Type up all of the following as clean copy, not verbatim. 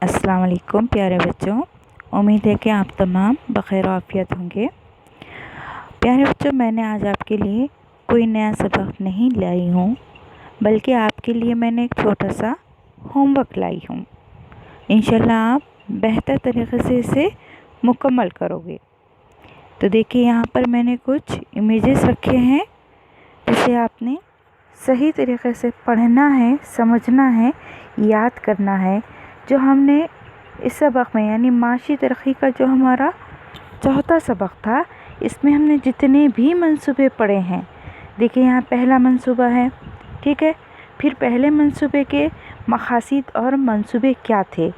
अस्सलाम वालेकुम प्यारे बच्चों, उम्मीद है कि आप तमाम बखैर आफियत होंगे। प्यारे बच्चों, मैंने आज आपके लिए कोई नया सबक नहीं लाई हूँ, बल्कि आपके लिए मैंने एक छोटा सा होमवर्क लाई हूँ। इंशाल्लाह आप बेहतर तरीके से इसे मुकम्मल करोगे। तो देखिए, यहाँ पर मैंने कुछ इमेजेस रखे हैं जिसे आपने सही तरीके से पढ़ना है, समझना है, याद करना है। जो हमने इस सबक में यानी माशी तरक्की का जो हमारा चौथा सबक था, इसमें हमने जितने भी मंसूबे पढ़े हैं, देखिए यहाँ पहला मंसूबा है, ठीक है। फिर पहले मंसूबे के मकासद और मंसूबे क्या थे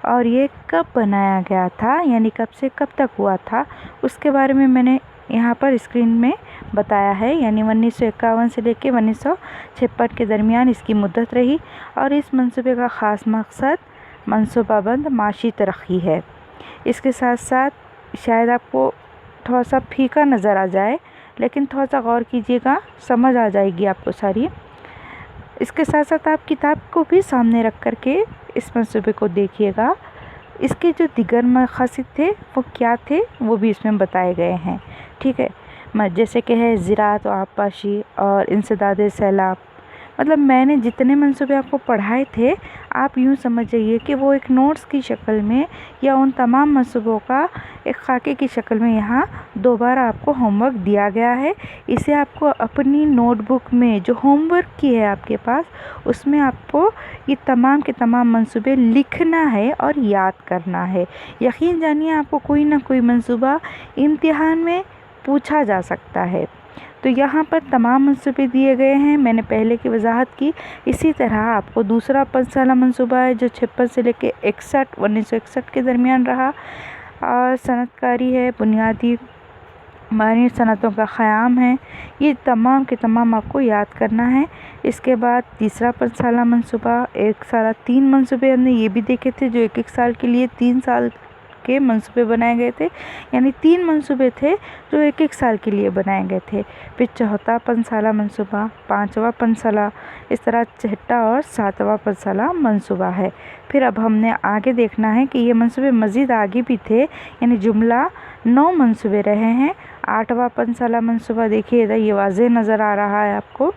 और ये कब बनाया गया था, यानी कब से कब तक हुआ था, उसके बारे में मैंने यहाँ पर स्क्रीन में बताया है। यानी 1951 से लेकर 1956 के दरमियान इसकी मुद्दत रही और इस मंसूबे का ख़ास मकसद मंसूबाबंद माशी तरक्की है। इसके साथ साथ शायद आपको थोड़ा सा फीका नज़र आ जाए, लेकिन थोड़ा सा गौर कीजिएगा, समझ आ जाएगी आपको सारी। इसके साथ साथ आप किताब को भी सामने रख कर के इस मंसूबे को देखिएगा। इसके जो दिगर मकासद थे वो क्या थे, वो भी इसमें बताए गए हैं, ठीक है। जैसे कि है ज़राअत व आबपाशी और इंसदाद सैलाब। मतलब मैंने जितने मंसूबे आपको पढ़ाए थे, आप यूँ समझ जाइए कि वो एक नोट्स की शक्ल में या उन तमाम मंसूबों का एक खाके की शक्ल में यहाँ दोबारा आपको होमवर्क दिया गया है। इसे आपको अपनी नोटबुक में जो होमवर्क की है आपके पास, उसमें आपको ये तमाम के तमाम मंसूबे लिखना है और याद करना है। यकीन जानिए, आपको कोई ना कोई मंसूबा इम्तिहान में पूछा जा सकता है। तो यहाँ पर तमाम मंसूबे दिए गए हैं, मैंने पहले की वजाहत की। इसी तरह आपको दूसरा 5 साला मंसूबा है जो 56 से लेकर 1961 के दरमियान रहा, और सनतकारी है, बुनियादी मानी सनतों का क़याम है। ये तमाम के तमाम आपको याद करना है। इसके बाद तीसरा 5 साला मंसूबा, 1 साला 3 मंसूबे हमने ये भी देखे थे जो 1-1 साल के लिए 3 साल के मंसूबे बनाए गए थे, यानी 3 मंसूबे थे जो 1-1 साल के लिए बनाए गए थे। फिर चौथा 5 साला मंसूबा, 5वां 5 साला, इस तरह 6ठा और 7वां 5 साला मंसूबा है। फिर अब हमने आगे देखना है कि ये मंसूबे मज़ीद आगे भी थे, यानी जुमला 9 मंसूबे रहे हैं। 8वां 5 साला मंसूबा देखिए इधर ये वाज़ेह नज़र आ रहा है आपको,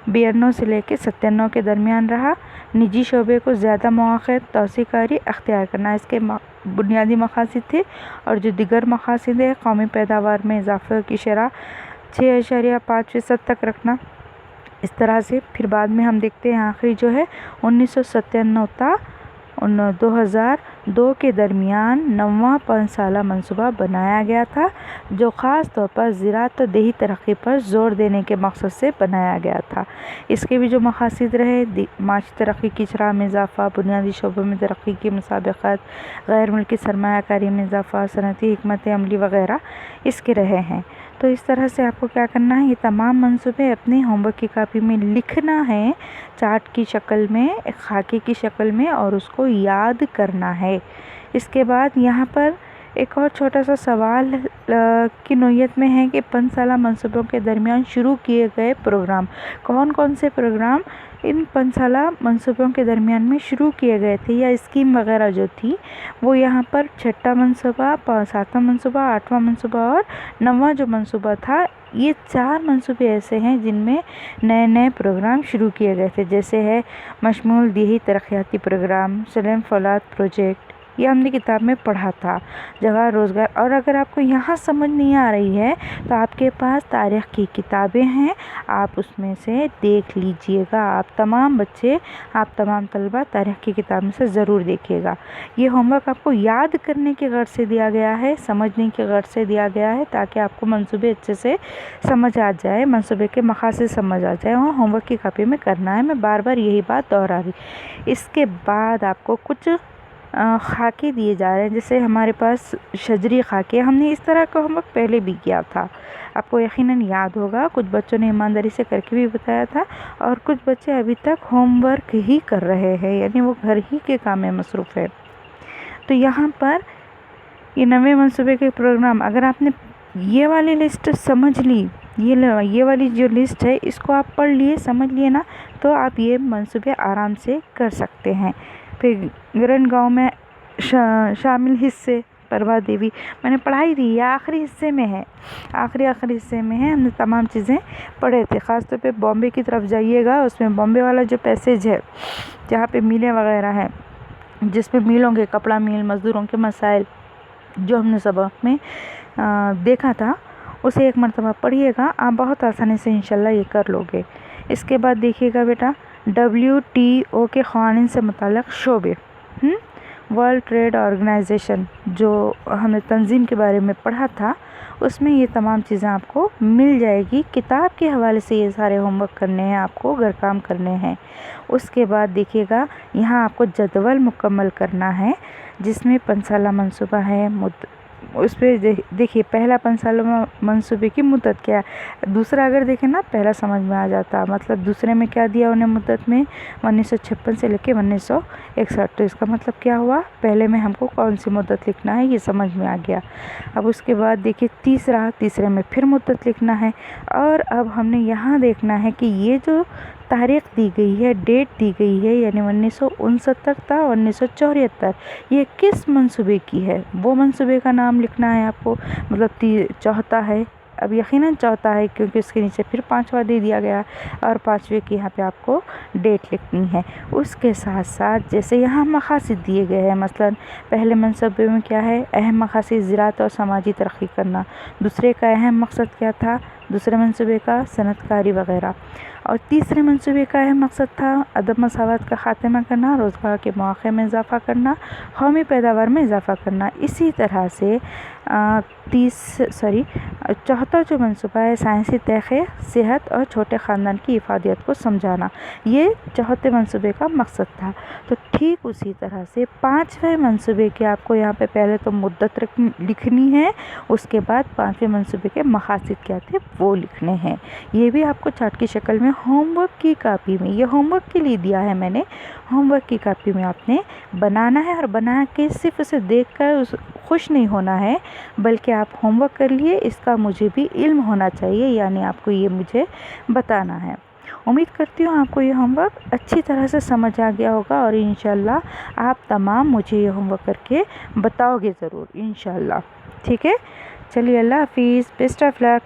92 से लेकर 97 के दरमियान रहा। निजी शोबे को ज़्यादा मौक़े तोसीकारी अख्तियार करना इसके बुनियादी मकासद थे, और जो दिगर मकासद है कौमी पैदावार में इजाफ़े की शरह 6.5% तक रखना, इस तरह से। फिर बाद में हम देखते हैं आखिरी जो है 1997 था 2002 के दरमियान 9वां 5 साला मंसूबा बनाया गया था, जो ख़ास तौर पर ज़राअत और देही तरक्की पर ज़ोर देने के मकसद से बनाया गया था। इसके भी जो मकासद रहे, माशी तरक्की की शरह में इजाफ़ा, बुनियादी शोबों में तरक्की की मुसाबक़त, गैर मुल्की सरमायाकारी में इजाफ़ा, सनती हिकमत अमली वग़ैरह इसके रहे हैं। तो इस तरह से आपको क्या करना है, ये तमाम मंसूबे अपने होमवर्क की कापी में लिखना है, चार्ट की शक्ल में, एक खाके की शक्ल में, और उसको याद करना है। इसके बाद यहाँ पर एक और छोटा सा सवाल की नोयत में है कि 5 साला मंसूबों के दरमियान शुरू किए गए प्रोग्राम कौन कौन से प्रोग्राम इन 5 साला मंसूबों के दरमियान में शुरू किए गए थे, या स्कीम वगैरह जो थी वो यहाँ पर 6ठा मंसूबा, 7वां मंसूबा, 8वां मंसूबा और 9वां जो मंसूबा था, ये 4 मंसूबे ऐसे हैं जिनमें नए नए प्रोग्राम शुरू किए गए थे। जैसे है मशमूल देही तरक्याती प्रोग्राम, सलेम फौलाद प्रोजेक्ट, ये हमने किताब में पढ़ा था, जगह रोज़गार। और अगर आपको यहाँ समझ नहीं आ रही है तो आपके पास तारीख़ की किताबें हैं, आप उसमें से देख लीजिएगा। आप तमाम बच्चे, आप तमाम तलबा तारीख़ की किताब में से ज़रूर देखिएगा। ये होमवर्क आपको याद करने के गर्ज से दिया गया है, समझने के गर्ज से दिया गया है, ताकि आपको मंसूबे अच्छे से समझ आ जाए, मंसूबे के मकासद समझ आ जाए, और होमवर्क की कापी में करना है। मैं बार बार यही बात दोहरा रही। इसके बाद आपको कुछ खाके दिए जा रहे हैं, जैसे हमारे पास शजरी खाके, हमने इस तरह का होमवर्क पहले भी किया था, आपको यकीनन याद होगा। कुछ बच्चों ने ईमानदारी से करके भी बताया था, और कुछ बच्चे अभी तक होमवर्क ही कर रहे हैं, यानी वो घर ही के काम में मसरूफ़ है। तो यहाँ पर ये 9वें मंसूबे के प्रोग्राम, अगर आपने ये वाली लिस्ट समझ ली, ये वाली जो लिस्ट है इसको आप पढ़ लिए, समझ लिए ना, तो आप ये मंसूबे आराम से कर सकते हैं। फिर गरन गांव में शामिल हिस्से प्रभा देवी मैंने पढ़ाई थी, ये आखिरी हिस्से में है, आखिरी हिस्से में है। हमने तमाम चीज़ें पढ़े थे। ख़ास तौर पे बॉम्बे की तरफ जाइएगा, उसमें बॉम्बे वाला जो पैसेज है जहाँ पे मिलें वगैरह हैं, जिसमें मिलों के कपड़ा मिल, मज़दूरों के मसाइल जो हमने सबक में देखा था, उसे एक मरतबा पढ़िएगा, आप बहुत आसानी से इंशाल्लाह ये कर लोगे। इसके बाद देखिएगा बेटा, WTO के क़वानीन से मुताल्लिक़ शोबे, वर्ल्ड ट्रेड ऑर्गेनाइजेशन जो हमने तंजीम के बारे में पढ़ा था, उसमें ये तमाम चीज़ें आपको मिल जाएगी। किताब के हवाले से ये सारे होमवर्क करने हैं आपको, घर काम करने हैं। उसके बाद देखिएगा, यहाँ आपको जदवल मुकम्मल करना है जिसमें 5 साला मंसूबा है। उस पर देखिए, पहला 5 साल मंसूबे की मुद्दत क्या है, दूसरा अगर देखें ना पहला समझ में आ जाता, मतलब दूसरे में क्या दिया उन्हें मुद्दत में 1956 से लेकर 1961। तो इसका मतलब क्या हुआ, पहले में हमको कौन सी मुद्दत लिखना है ये समझ में आ गया। अब उसके बाद देखिए तीसरे में फिर मुद्दत लिखना है, और अब हमने यहाँ देखना है कि ये जो तारीख़ दी गई है, डेट दी गई है, यानी 1969 था 1974, ये किस मंसूबे की है, वो मंसूबे का नाम लिखना है आपको। मतलब चौथा है, अब यकीनन चौथा है क्योंकि उसके नीचे फिर 5वां दे दिया गया, और 5वें की यहाँ पे आपको डेट लिखनी है। उसके साथ साथ जैसे यहाँ मकासद दिए गए हैं, मसलन पहले मंसूबे में क्या है, अहम मकासद ज़राअत और समाजी तरक्की करना। दूसरे का अहम मकसद क्या था, दूसरे मंसूबे का सनतकारी वगैरह। और तीसरे मंसूबे का अहम मकसद था अदम मसावत का ख़ात्मा करना, रोज़गार के मौक़े में इजाफ़ा करना, कौमी पैदावार में इजाफ़ा करना। इसी तरह से चौथा जो मंसूबा है, साइंसी तहक़ीक़, सेहत और छोटे ख़ानदान की इफ़ादियत को समझाना, ये चौथे मंसूबे का मकसद था। तो ठीक उसी तरह से 5वें मंसूबे के आपको यहाँ पे पहले तो मुद्दत लिखनी है, उसके बाद 5वें मंसूबे के मकासद क्या थे वो लिखने हैं। ये भी आपको चार्ट की शक्ल में होमवर्क की कापी में, ये होमवर्क के लिए दिया है मैंने, होमवर्क की कापी में आपने बनाना है, और बना के सिर्फ उसे देखकर खुश नहीं होना है, बल्कि आप होमवर्क कर लिए, इसका मुझे भी इल्म होना चाहिए, यानी आपको ये मुझे बताना है। उम्मीद करती हूँ आपको ये होमवर्क अच्छी तरह से समझ आ गया होगा, और इंशाल्लाह आप तमाम मुझे ये होमवर्क करके बताओगे ज़रूर इंशाल्लाह। ठीक है, चलिए, अल्लाह हाफिज़, बेस्ट ऑफ लक।